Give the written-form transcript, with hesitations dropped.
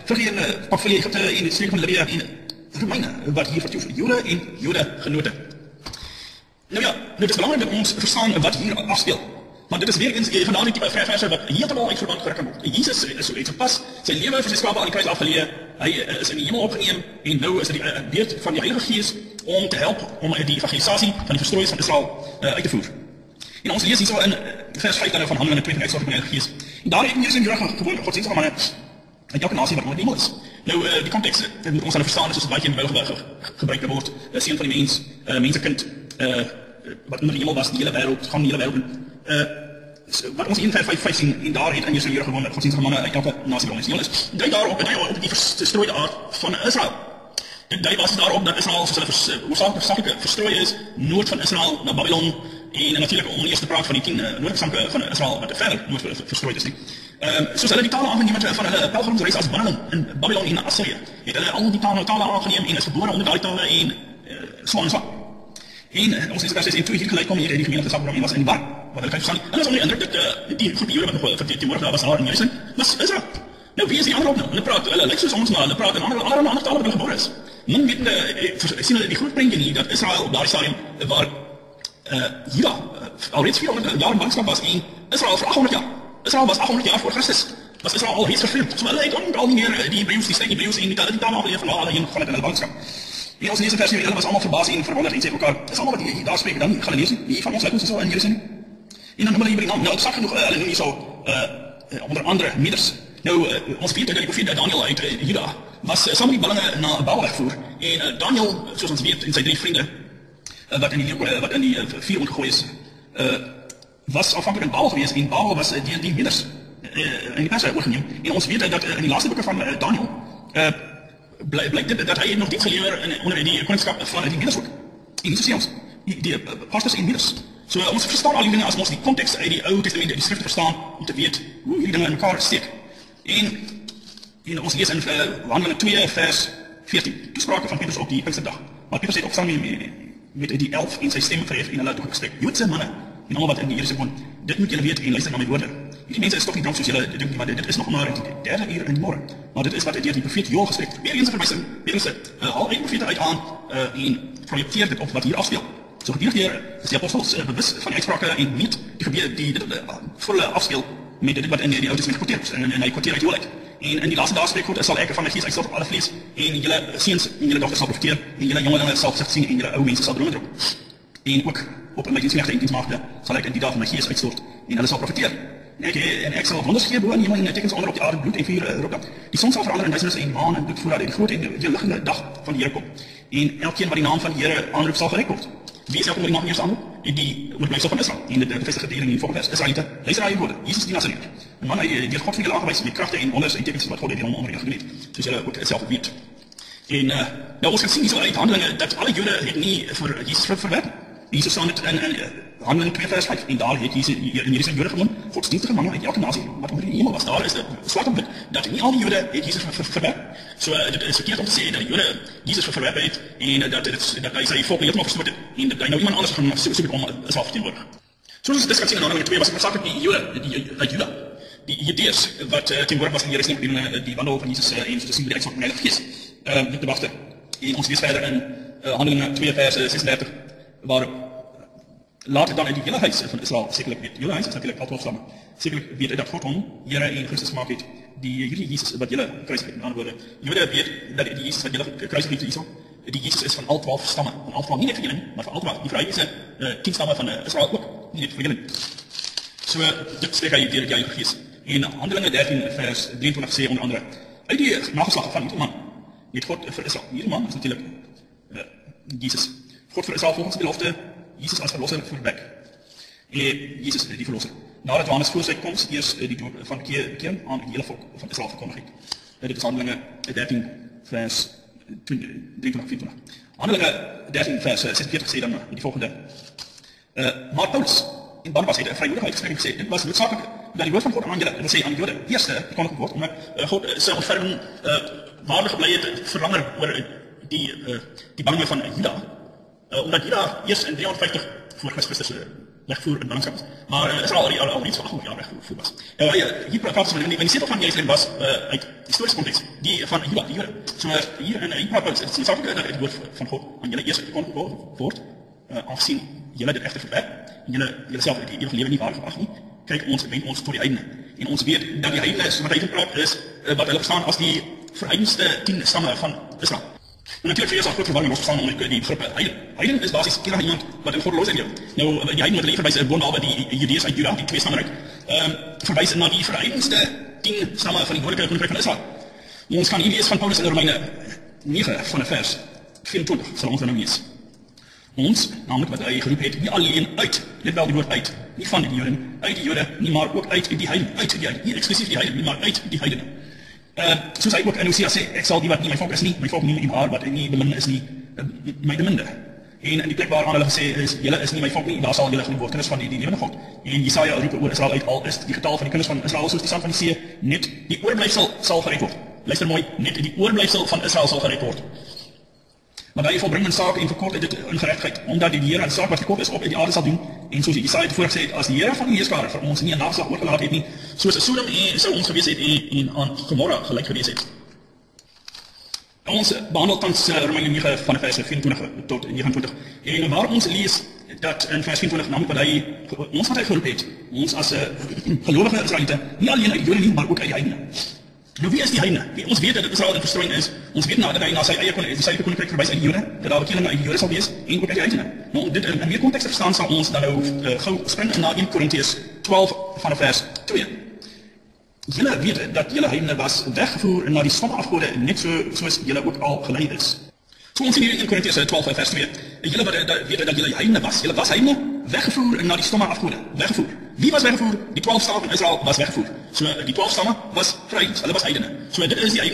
vir die pak van die Egypte en die streek van Libië en Romeine wat hier vertoef, Jode en Jodegenote. Nou ja, dit is belangrik dat ons verstaan wat hier afspeel. Want dit is weer eens van daardie tipe verse wat heeltemal uit verband gereken word. Jesus het sopas sy lewe vir sy skape aan die kruis afgeleë. Hy is in die hemel opgeneem en nou is dit die beurt van die Heilige Gees om te help om die evangelisasie van die verstrooiers van Israel uit te voer. En ons lees hierso in vers 5 van Handelinge 2 van die uitstorting van die Heilige Gees. En daar het Jesus in Jode gewoon godsdienstige manne uit elke nasie wat in die hemel is. Nou die konteks moet ons hulle verstaan, soos baie keer in die Bybel gebruik word. Seun van die mens, mensekind wat onder die hemel was, die hele wêreld, gaan die hele wêreld in. Wat ons in vers 5 sien, en daar het in Jesu Here gewoon godsdienstige manne uit elke nasie wat in die hemel is. Dui daarop op die verstrooide aard van Israel. Dit dui was daarop dat Israel soos hulle oorsakelijk verstrooi is, noord van Israel na Babylon, en natuurlijk om eers te praat van die 10 noordgesamke van Israel wat verder noord verstrooid is nie. Soos hulle die tale aangeneem het van hulle pelgrimsreis as binneling in Babylon en Assyrië, het hulle al die tale aangeneem en is gebore onder daai tale en so en so. En ons is vers 6 en 2 hier gelyk kom hier die gemeente Sabram en was in die bar, wat hulle kan verstaan. Hulle is onder die indruk dat die groep Jode wat nog verteenwoordig daar was daar in Jerusalem, was Israel. Nou wie is die ander op nou? Hulle praat, hulle lyk soos ons, maar hulle praat in ander tale wat hulle gebore is. Men weet sien hulle die groot prentjie nie, dat Israel op daardie stadium waar Juda alreeds 400 jaar in ballingskap was en Israel vir 800 jaar. Israel was 800 jaar voor Christus. Was Israel al reeds vervreemd. So hulle het al nie meer die Hebreërs, die Hebreërs en die tale afgeleer van hulle heen gaan in hulle ballingskap. En ons lees in vers 9, hulle was allemaal verbaas en verwonderd en sê mekaar, is allemaal wat hier daar spreek dan gaan lees, die van ons lyk ons is al in Jerusalem. En dan noem hulle hier by die naam, nou ek sag genoeg, hulle noem hier so onder andere Meders. Nou, ons weet dat die profeet Daniel uit Juda was saam met die ballinge na Babel wegvoer en Daniel, soos ons weet, en sy 3 vriende wat in die vuur ontgegooi is, was afhankelijk in Babel gewees en Babel was die Meders in die Perse oorgeneem. En ons weet dat in die laaste boeke van Daniel blyk dit dat hy nog diens gelewer onder die koningskap van die Meders ook. En hier sê ons, die pastors en Meders. So ons verstaan al die dinge as ons die konteks uit die Ou Testament, die skrifte verstaan, om te weet hoe hierdie dinge in mekaar steek. En ons lees in Handelinge 2 vers 14, toesprake van Petrus op die Pinksterdag. Maar Petrus het opstaan met die 11 en sy stem verhef en hulle het gespreek. Joodse manne en almal wat in die Here se woon, dit moet julle weet en luister na my woorde. Hierdie mense is toch nie dronk soos julle dink nie, maar dit is nog maar die 3de uur in die môre. Maar dit is wat deur die profeet Joël gespreek. Weer eens 'n verwysing, weer eens al die profete uit aan en projekteer dit op wat hier afspeel. So gedurende is die apostels bewus van die uitsprake en weet die volle afspeel met dit wat in die Ou Testament gekwoteer is en hy kwoteer uit Joël uit. En in die laaste dae spreek God, sal ek van my gees uitstort op alle vlees en julle seuns en julle dogters sal profeteer en julle jongelinge sal gesig sien en julle ou mense sal drome droom. En ook op my diensknegte en diensmaagde sal ek in die dag van my gees uitstort en hulle sal profeteer. En ek sal wonders gee bo in hemel en tekens onder op die aarde, bloed en vuur rook dat. Die son sal verander in duisternis en die maan in bloed voordat die groot en die liggende dag van die Here kom. En elkeen wat die naam van die Here aanroep sal gered word. Wie is elke wat die naam van die Here aanroep? Die oorblyfsel van Israel. En dit bevestig hier in die volgende vers. Israeliete, luister na die woorde. Jesus die Nasareer. 'n Man hy deur God vir julle aangewys met kragte en wonders en tekens wat God het hom onder julle gedoen het. Soos julle ook self weet. En nou ons kan sien hierso uit Handelinge dat alle Jode het nie vir Jesus verwerp. Jesus staan dit in Handelinge 2 vers 5 en daar het Jesus in Jerusalem Jode gewoon godsdienstige manne uit elke nasie wat onder die hemel was. Daar is swart op wit dat nie al die Jode het Jesus verwerp. So dit is verkeerd om te sê dat die Jode Jesus verwerp het en dat hy sy volk heeltemal verstoot het en dat hy nou iemand anders gaan soek om Israel verteenwoordig. Soos ons dit kan sien in Handelinge 2 was dit hoofsaaklik die Jode uit Juda. Die Judeërs wat teenwoordig was in Jerusalem gedurende die wandel van Jesus en soos te sien by die uitstorting van die Heilige Gees. Dit te wagte. En ons lees verder in Handelinge 2 vers 36 waar later dan uit die hele huis van Israel sekerlik weet. Die hele huis is natuurlik al 12 stamme. Sekerlik weet dat God hom Here en Christus gemaak het. Hierdie Jesus wat julle kruisig het, met ander woorde. Jode weet dat die Jesus wat julle kruisig het hierso, die Jesus is van al 12 stamme. Van al 12 nie net vir julle, maar van al 12. Die vir hy is 10 stamme van Israel ook, nie net vir julle. So dit spreek hy deur die Heilige Gees. En Handelinge 13 vers 23 sê onder andere uit die nageslag van hierdie man het God vir Israel. Hierdie man is natuurlik Jesus. God vir Israel volgens die belofte Jesus as verlosser voorbek. Jesus die verlosser. Nadat Johannes voor sy koms eers die doop van bekering aan die hele volk van Israel verkondig het. Dit is Handelinge 13 vers 23. Handelinge 13 vers 46 sê dan die volgende. Maar Paulus en Barnabas het 'n vrymoedige uitspreking gesê. Dit was noodsaaklik dat die woord van God aan julle, dit wil sê aan die Jode, eerste verkondig word omdat God sy ontferming waardig gebly het verlanger oor die ballinge van Juda. Omdat Juda eers in 350 voor Christus wegvoer in ballingskap was. Maar Israel al iets van 800 jaar wegvoer was. Hier praat ons van die setel van Jerusalem was uit historische context, die van Juda, die Jode. So hier in praat ons, het is noodzakelijk dat het woord van God aan julle eers gekondig word, aangezien julle dit echter verwerp, en julle self die eeuwige lewe nie waardig geag nie. Kyk, ons wend ons tot die heidene. En ons weet dat die heidene, so wat hy gepraat is, wat hulle verstaan as die vereidenste 10 stamme van Israel. En natuurlijk vir jou is al groot verwarring losgestaan onder die groepe heiden. Heiden is basis enige iemand wat in goddeloosheid leef. Nou, die heiden wat hulle verwys boonbehalwe die Judeërs uit Juda, die 2 stammen uit, verwys na die vereidenste 10 stamme van die noordelike koninkryk van Israel. En ons kan hier lees van Paulus in Romeine 9 van vers 24, sal ons nou lees. Ons, namelijk wat hy geroep het, nie alleen uit, let wel die woord uit, nie van die Joden, uit die Jode, nie maar ook uit die heiden, nie exclusief die heiden, nie maar uit die heidene. Soos hy ook in Hosea sê, ek sal die wat nie my volk is nie, my volk nie maar wat nie bemin is nie, my beminde. En in die plek waaraan hulle gesê is, julle is nie my volk nie, daar sal julle genoem word, kinders van die lewende God. En Jesaja roep oor Israel uit, al is die getal van die kinders van Israel soos die sand van die see, net die oorblyfsel sal gered word. Luister mooi, net die oorblyfsel van Israel sal gered word. Maar hy volbring mijn saak en verkort dit in geregtigheid, omdat die Here 'n saak wat verkort is op in die aarde sal doen. En soos Jesaja tevore gesê het, as die Here van die heerskare vir ons nie 'n nageslag oorgelaat het nie, soos Sodom sou ons gewees het en aan Gomorra gelyk gewees het. Ons behandel tans Romeine 9 van vers 24 tot 29. En waar ons lees dat in vers 24 namelijk wat hy geroep het, ons as gelowige Israeliete, nie alleen uit die Jode nie, maar ook uit die heidene. Nou wie is die heidene? Ons weet dat Israel in verstrooiing is. Ons weet dat hy na sy eie koninkryk verwys uit die Jode, dat daar bekeerlinge uit die Jode sal wees en ook uit die heidene. Nou dit in meer konteks te verstaan sal ons dan nou gou spring na 1 Korintiërs 12 van vers 2. Julle weet dat julle heidene was weggevoer na die stomme afgode, net soos julle ook al gelei is. So ons sien hier in Korintiërs 12 vers 2. Julle weet dat julle heidene was. Julle was heidene weggevoer na die stomme afgode. Weggevoer. Wie was weggevoer? Die 12 stammen van Israel was weggevoer. So die 12 stammen was vry. Hulle was heidene. So dit is die heidene